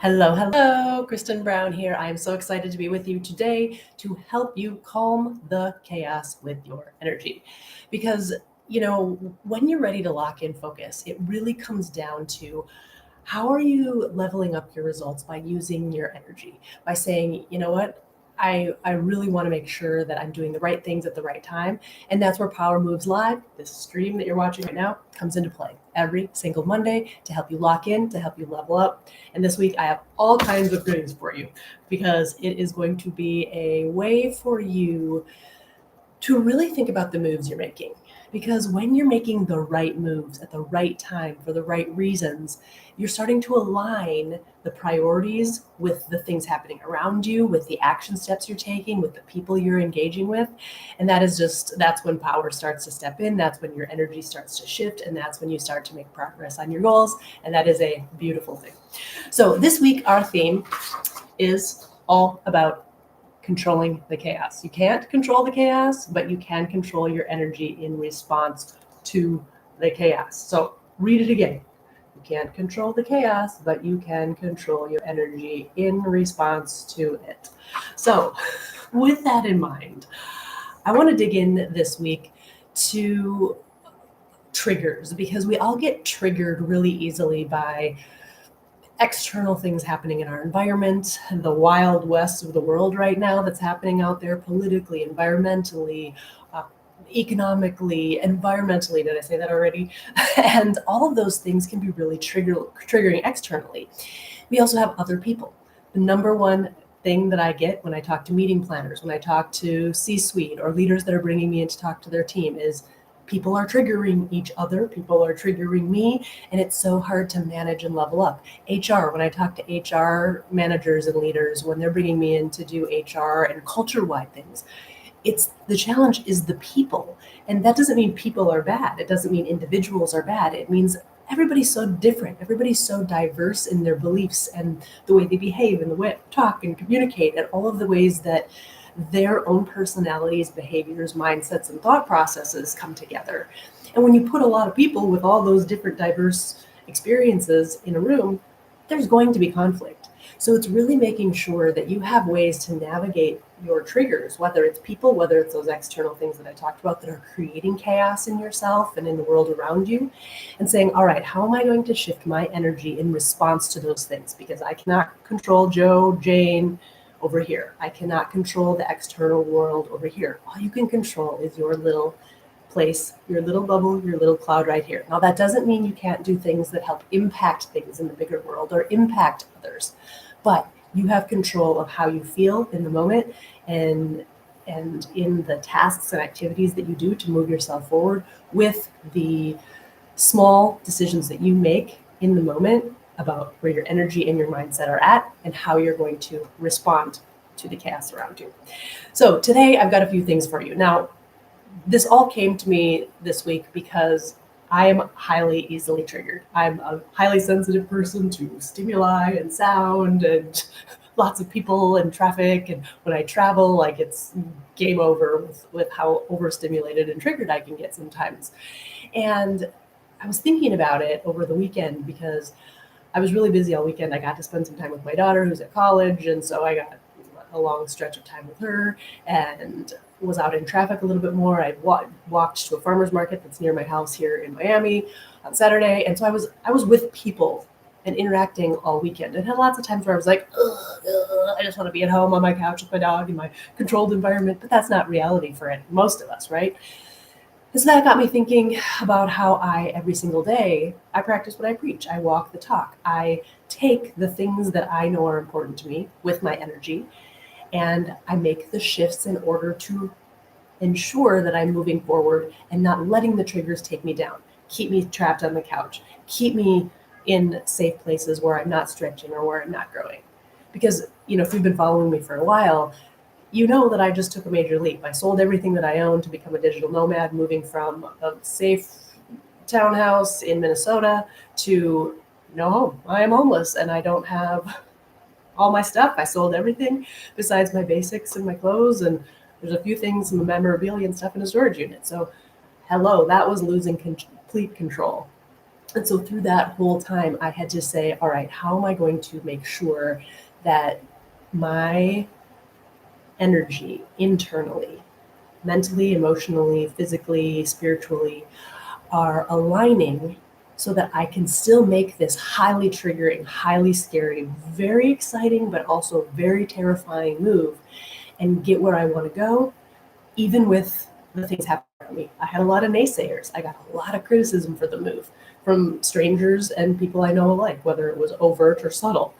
Hello, Kristen Brown here. I am so excited to be with you today to help you calm the chaos with your energy. Because, when you're ready to lock in focus, it really comes down to how are you leveling up your results by using your energy, by saying, you know what? I really want to make sure that I'm doing the right things at the right time. And that's where Power Moves Live, this stream that you're watching right now, comes into play every single Monday to help you lock in, to help you level up. And this week I have all kinds of goodies for you because it is going to be a way for you to really think about the moves you're making. Because when you're making the right moves at the right time for the right reasons, you're starting to align the priorities with the things happening around you, with the action steps you're taking, with the people you're engaging with. And that's when power starts to step in. That's when your energy starts to shift. And that's when you start to make progress on your goals. And that is a beautiful thing. So this week, our theme is all about controlling the chaos. You can't control the chaos, but you can control your energy in response to the chaos. So read it again. You can't control the chaos, but you can control your energy in response to it. So with that in mind, I want to dig in this week to triggers because we all get triggered really easily by external things happening in our environment, the wild west of the world right now that's happening out there politically, environmentally, economically, environmentally. Did I say that already? And all of those things can be really triggering externally. We also have other people. The number one thing that I get when I talk to meeting planners, when I talk to C-suite or leaders that are bringing me in to talk to their team is people are triggering each other, people are triggering me, and it's so hard to manage and level up. HR, when I talk to HR managers and leaders, when they're bringing me in to do HR and culture-wide things, the challenge is the people. And that doesn't mean people are bad. It doesn't mean individuals are bad. It means everybody's so different. Everybody's so diverse in their beliefs and the way they behave and the way they talk and communicate and all of the ways that their own personalities, behaviors, mindsets, and thought processes come together. And when you put a lot of people with all those different diverse experiences in a room, there's going to be conflict. So it's really making sure that you have ways to navigate your triggers, whether it's people, whether it's those external things that I talked about that are creating chaos in yourself and in the world around you, and saying, all right, how am I going to shift my energy in response to those things? Because I cannot control Joe, Jane, over here. I cannot control the external world over here. All you can control is your little place, your little bubble, your little cloud right here. Now, that doesn't mean you can't do things that help impact things in the bigger world or impact others, but you have control of how you feel in the moment and in the tasks and activities that you do to move yourself forward with the small decisions that you make in the moment about where your energy and your mindset are at and how you're going to respond to the chaos around you. So today I've got a few things for you. Now, this all came to me this week because I am highly easily triggered. I'm a highly sensitive person to stimuli and sound and lots of people and traffic. And when I travel, like it's game over with how overstimulated and triggered I can get sometimes. And I was thinking about it over the weekend because I was really busy all weekend. I got to spend some time with my daughter who's at college. And so I got a long stretch of time with her and was out in traffic a little bit more. I walked to a farmer's market that's near my house here in Miami on Saturday. And so I was with people and interacting all weekend. And had lots of times where I was like, I just want to be at home on my couch with my dog in my controlled environment. But that's not reality for most of us, right? And so that got me thinking about how every single day, I practice what I preach. I walk the talk. I take the things that I know are important to me with my energy, and I make the shifts in order to ensure that I'm moving forward and not letting the triggers take me down, keep me trapped on the couch, keep me in safe places where I'm not stretching or where I'm not growing. Because, if you've been following me for a while, you know that I just took a major leap. I sold everything that I owned to become a digital nomad, moving from a safe townhouse in Minnesota to no home. I am homeless and I don't have all my stuff. I sold everything besides my basics and my clothes, and there's a few things, some memorabilia and stuff in a storage unit. So hello, that was losing complete control. And so through that whole time, I had to say, all right, how am I going to make sure that my energy internally, mentally, emotionally, physically, spiritually, are aligning so that I can still make this highly triggering, highly scary, very exciting, but also very terrifying move and get where I want to go, even with the things happening around me. I had a lot of naysayers. I got a lot of criticism for the move from strangers and people I know alike, whether it was overt or subtle.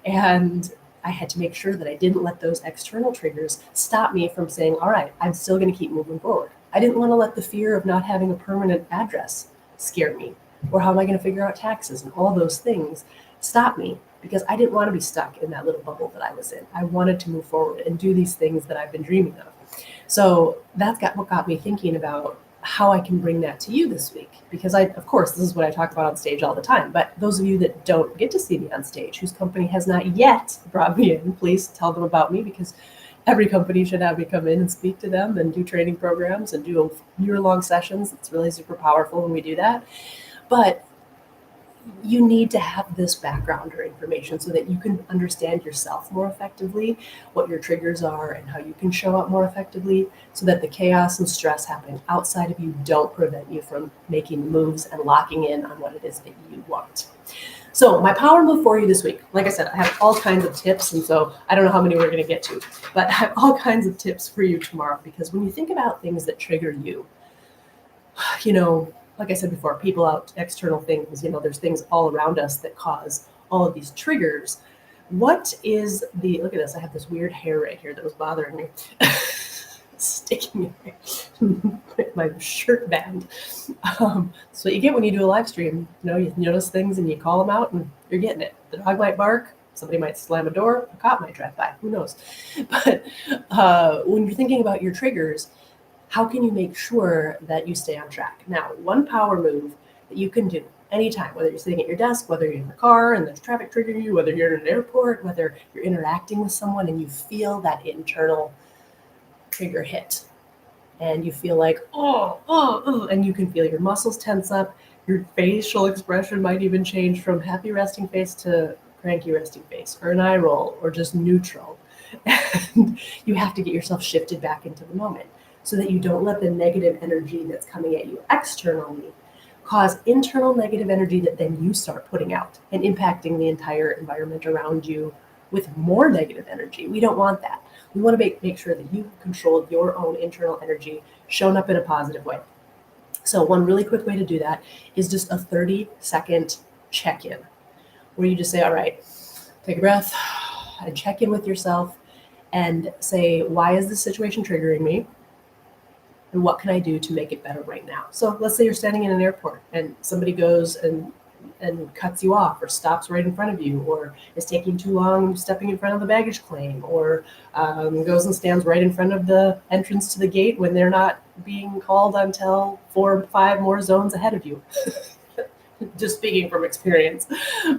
And I had to make sure that I didn't let those external triggers stop me from saying, all right, I'm still going to keep moving forward. I didn't want to let the fear of not having a permanent address scare me, or how am I going to figure out taxes and all those things stop me, because I didn't want to be stuck in that little bubble that I was in. I wanted to move forward and do these things that I've been dreaming of. So that's what got me thinking about how I can bring that to you this week. Because of course, this is what I talk about on stage all the time. But those of you that don't get to see me on stage, whose company has not yet brought me in, please tell them about me, because every company should have me come in and speak to them and do training programs and do year-long sessions. It's really super powerful when we do that. But you need to have this background or information so that you can understand yourself more effectively, what your triggers are, and how you can show up more effectively, so that the chaos and stress happening outside of you don't prevent you from making moves and locking in on what it is that you want. So my power move for you this week, like I said, I have all kinds of tips, and so I don't know how many we're going to get to, but I have all kinds of tips for you tomorrow, because when you think about things that trigger you, like I said before, people out, external things, there's things all around us that cause all of these triggers. What is look at this, I have this weird hair right here that was bothering me. Sticking in my shirt band. That's what you get when you do a live stream. You notice things and you call them out and you're getting it. The dog might bark, somebody might slam a door, a cop might drive by, who knows? But when you're thinking about your triggers, how can you make sure that you stay on track? Now, one power move that you can do anytime, whether you're sitting at your desk, whether you're in the car and there's traffic triggering you, whether you're in an airport, whether you're interacting with someone and you feel that internal trigger hit and you feel like, and you can feel your muscles tense up, your facial expression might even change from happy resting face to cranky resting face, or an eye roll, or just neutral. And you have to get yourself shifted back into the moment, so that you don't let the negative energy that's coming at you externally cause internal negative energy that then you start putting out and impacting the entire environment around you with more negative energy. We don't want that. We want to make sure that you control your own internal energy, shown up in a positive way. So one really quick way to do that is just a 30-second check-in, where you just say, all right, take a breath and check in with yourself and say, why is this situation triggering me? And what can I do to make it better right now? So let's say you're standing in an airport and somebody goes and cuts you off, or stops right in front of you, or is taking too long stepping in front of the baggage claim, or goes and stands right in front of the entrance to the gate when they're not being called until 4 or 5 more zones ahead of you. Just speaking from experience.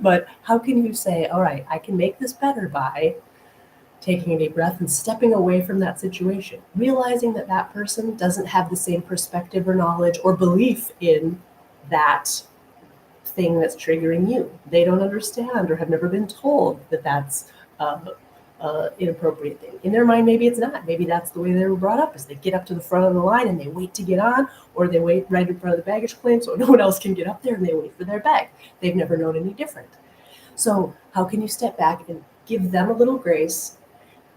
But how can you say, all right, I can make this better by taking a deep breath and stepping away from that situation, realizing that that person doesn't have the same perspective or knowledge or belief in that thing that's triggering you. They don't understand or have never been told that that's inappropriate thing. In their mind, maybe it's not. Maybe that's the way they were brought up, is they get up to the front of the line and they wait to get on, or they wait right in front of the baggage claim so no one else can get up there, and they wait for their bag. They've never known any different. So how can you step back and give them a little grace,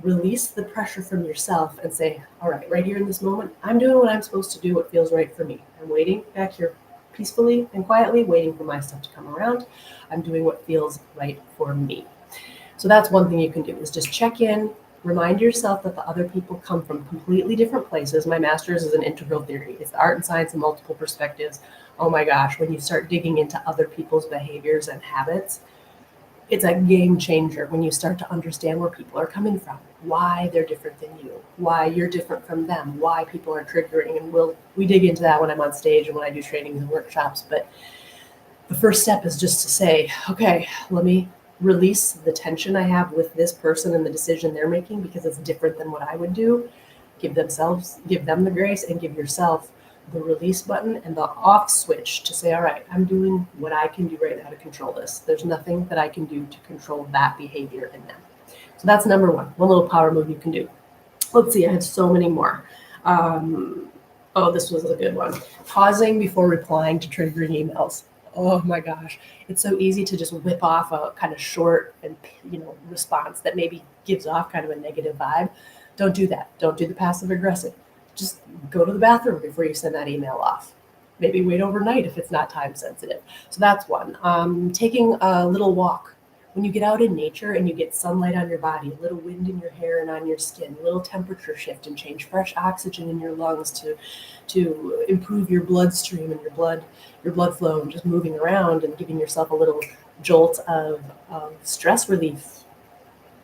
release the pressure from yourself, and say, all right, right here in this moment, I'm doing what I'm supposed to do, what feels right for me. I'm waiting back here peacefully and quietly, waiting for my stuff to come around. I'm doing what feels right for me. So that's one thing you can do, is just check in, remind yourself that the other people come from completely different places. My master's is an integral theory. It's the art and science of multiple perspectives. Oh my gosh, when you start digging into other people's behaviors and habits, it's a game changer when you start to understand where people are coming from, why they're different than you, why you're different from them, why people are triggering. And we dig into that when I'm on stage and when I do trainings and workshops. But the first step is just to say, okay, let me release the tension I have with this person and the decision they're making, because it's different than what I would do. Give them the grace, and give yourself the release button and the off switch to say, all right, I'm doing what I can do right now to control this. There's nothing that I can do to control that behavior in them. So that's number one little power move you can do. Let's see, I have so many more. Oh, this was a good one. Pausing before replying to triggering emails. Oh my gosh, it's so easy to just whip off a kind of short and response that maybe gives off kind of a negative vibe. Don't do that. Don't do the passive aggressive. Just go to the bathroom before you send that email off. Maybe wait overnight if it's not time sensitive. So that's one. Taking a little walk. When you get out in nature and you get sunlight on your body, a little wind in your hair and on your skin, a little temperature shift and change, fresh oxygen in your lungs to improve your bloodstream and your blood flow, and just moving around and giving yourself a little jolt of stress relief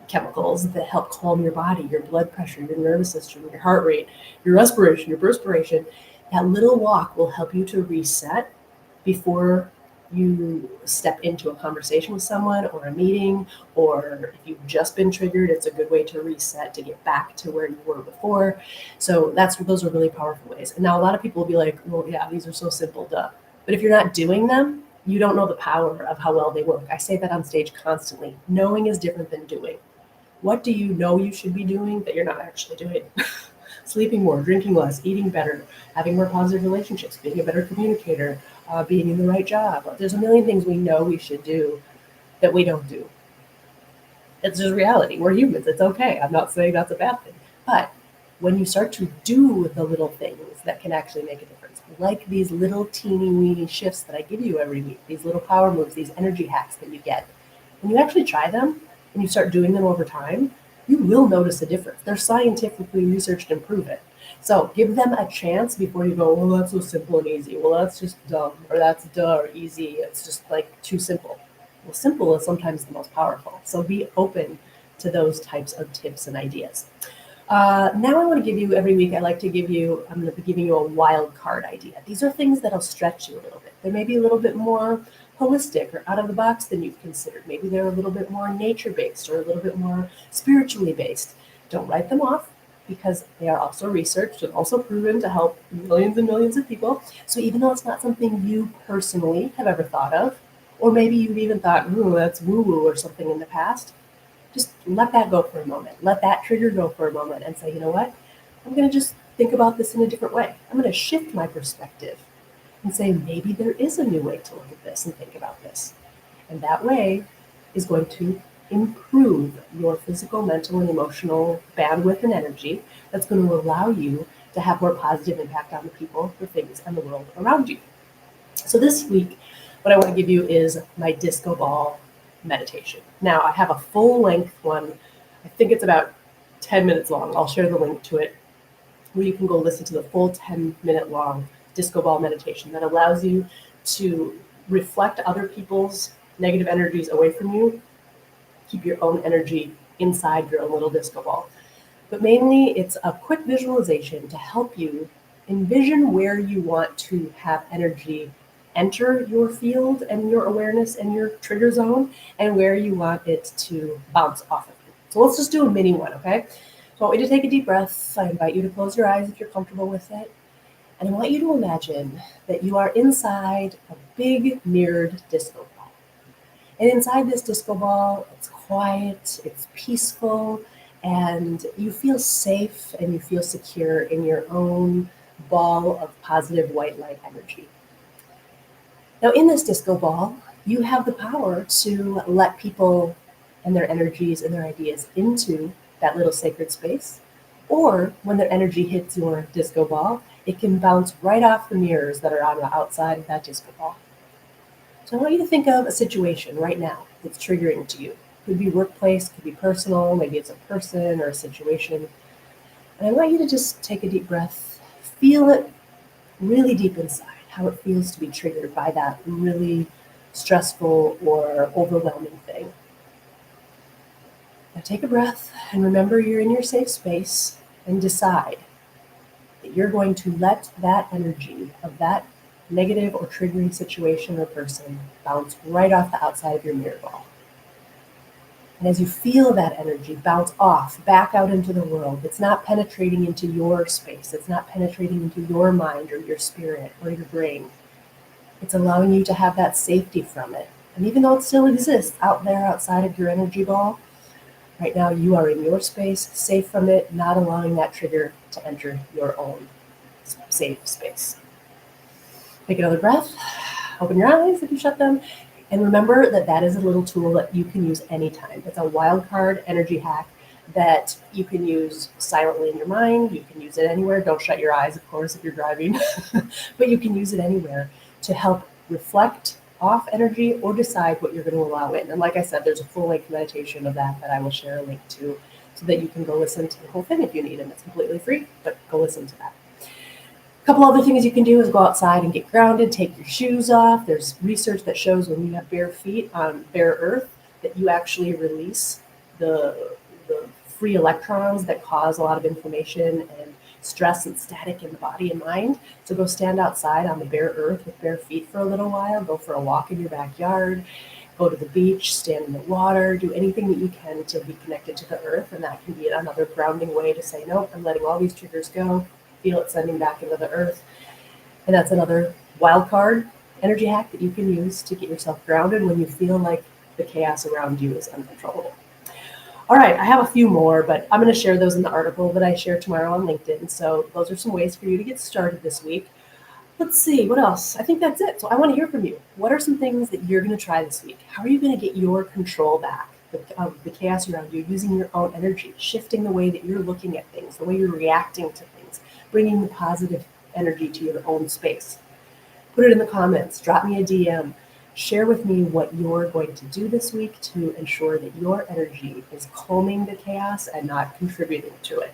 chemicals that help calm your body, your blood pressure, your nervous system, your heart rate, your respiration, your perspiration. That little walk will help you to reset before you step into a conversation with someone or a meeting, or if you've just been triggered, it's a good way to reset to get back to where you were before. So those are really powerful ways. And now a lot of people will be like, well, yeah, these are so simple, duh. But if you're not doing them, you don't know the power of how well they work. I say that on stage constantly. Knowing is different than doing. What do you know you should be doing that you're not actually doing? Sleeping more, drinking less, eating better, having more positive relationships, being a better communicator, being in the right job. There's a million things we know we should do that we don't do. It's just reality. We're humans. It's okay. I'm not saying that's a bad thing. But when you start to do the little things that can actually make a difference, like these little teeny weeny shifts that I give you every week, these little power moves, these energy hacks that you get, when you actually try them and you start doing them over time, you will notice a difference. They're scientifically researched and proven. So give them a chance before you go, well, that's so simple and easy. Well, that's just dumb, or that's duh, or easy. It's just like too simple. Well, simple is sometimes the most powerful. So be open to those types of tips and ideas. Now I want to give you, every week I'm going to be giving you a wild card idea. These are things that'll stretch you a little bit. They may be a little bit more holistic or out of the box than you've considered. Maybe they're a little bit more nature-based or a little bit more spiritually based. Don't write them off, because they are also researched and also proven to help millions and millions of people. So even though it's not something you personally have ever thought of, or maybe you've even thought, ooh, that's woo-woo or something in the past, just let that go for a moment. Let that trigger go for a moment and say, you know what? I'm going to just think about this in a different way. I'm going to shift my perspective and say, maybe there is a new way to look at this and think about this. And that way is going to improve your physical, mental, and emotional bandwidth and energy. That's going to allow you to have more positive impact on the people, the things, and the world around you. So this week, what I want to give you is my disco ball meditation. Now, I have a full-length one. I think it's about 10 minutes long. I'll share the link to it, where you can go listen to the full 10-minute long disco ball meditation that allows you to reflect other people's negative energies away from you, keep your own energy inside your own little disco ball. But mainly, it's a quick visualization to help you envision where you want to have energy enter your field and your awareness and your trigger zone, and where you want it to bounce off of you. So let's just do a mini one, okay? So I want you to take a deep breath. I invite you to close your eyes if you're comfortable with it. And I want you to imagine that you are inside a big mirrored disco ball. And inside this disco ball, it's quiet, it's peaceful, and you feel safe and you feel secure in your own ball of positive white light energy. Now, in this disco ball, you have the power to let people and their energies and their ideas into that little sacred space. Or when their energy hits your disco ball, it can bounce right off the mirrors that are on the outside of that disco ball. So I want you to think of a situation right now that's triggering to you. Could be workplace, could be personal, maybe it's a person or a situation. And I want you to just take a deep breath, feel it really deep inside, how it feels to be triggered by that really stressful or overwhelming thing. Now take a breath and remember you're in your safe space, and decide that you're going to let that energy of that negative or triggering situation or person bounce right off the outside of your mirror ball. And as you feel that energy bounce off back out into the world, it's not penetrating into your space. It's not penetrating into your mind or your spirit or your brain. It's allowing you to have that safety from it. And even though it still exists out there outside of your energy ball, right now you are in your space, safe from it, not allowing that trigger to enter your own safe space. Take another breath. Open your eyes if you shut them. And remember that that is a little tool that you can use anytime. It's a wild card energy hack that you can use silently in your mind. You can use it anywhere. Don't shut your eyes, of course, if you're driving, but you can use it anywhere to help reflect off energy or decide what you're going to allow in. And like I said, there's a full length meditation of that I will share a link to so that you can go listen to the whole thing if you need, and it's completely free, but go listen to that. A couple other things you can do is go outside and get grounded, take your shoes off. There's research that shows when you have bare feet on bare earth that you actually release the free electrons that cause a lot of inflammation and stress and static in the body and mind. So go stand outside on the bare earth with bare feet for a little while. Go for a walk in your backyard. Go to the beach, stand in the water, do anything that you can to be connected to the earth. And that can be another grounding way to say, nope, I'm letting all these triggers go. Feel it sending back into the earth. And that's another wild card energy hack that you can use to get yourself grounded when you feel like the chaos around you is uncontrollable. All right, I have a few more, but I'm going to share those in the article that I share tomorrow on LinkedIn. So those are some ways for you to get started this week. Let's see, what else? I think that's it. So I want to hear from you. What are some things that you're going to try this week? How are you going to get your control back of the chaos around you using your own energy, shifting the way that you're looking at things, the way you're reacting to things, bringing the positive energy to your own space? Put it in the comments, drop me a DM, share with me what you're going to do this week to ensure that your energy is calming the chaos and not contributing to it.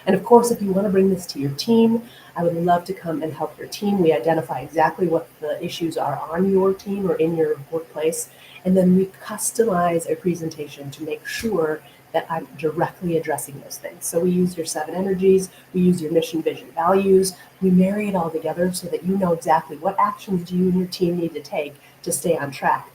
And of course, if you want to bring this to your team, I would love to come and help your team. We identify exactly what the issues are on your team or in your workplace, and then we customize a presentation to make sure that I'm directly addressing those things. So we use your 7 energies, we use your mission, vision, values, we marry it all together so that you know exactly what actions do you and your team need to take to stay on track.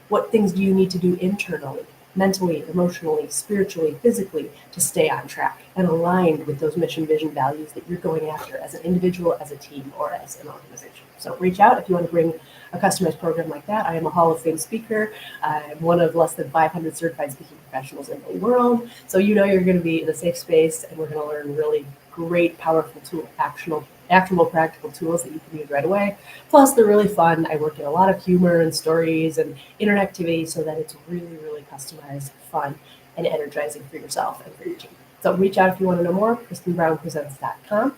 What things do you need to do internally, mentally, emotionally, spiritually, physically to stay on track and aligned with those mission, vision, values that you're going after as an individual, as a team, or as an organization. So reach out if you want to bring a customized program like that. I am a Hall of Fame speaker. I'm one of less than 500 certified speaking professionals in the world. So you know you're going to be in a safe space, and we're going to learn really great, powerful tool, actionable, practical tools that you can use right away. Plus, they're really fun. I work in a lot of humor and stories and interactivity so that it's really, really customized, fun, and energizing for yourself and for your team. So reach out if you want to know more, KristenBrownPresents.com.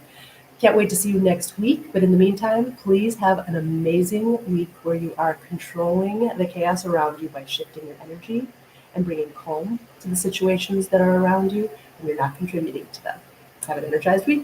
Can't wait to see you next week. But in the meantime, please have an amazing week where you are controlling the chaos around you by shifting your energy and bringing calm to the situations that are around you, and you're not contributing to them. Have an energized week.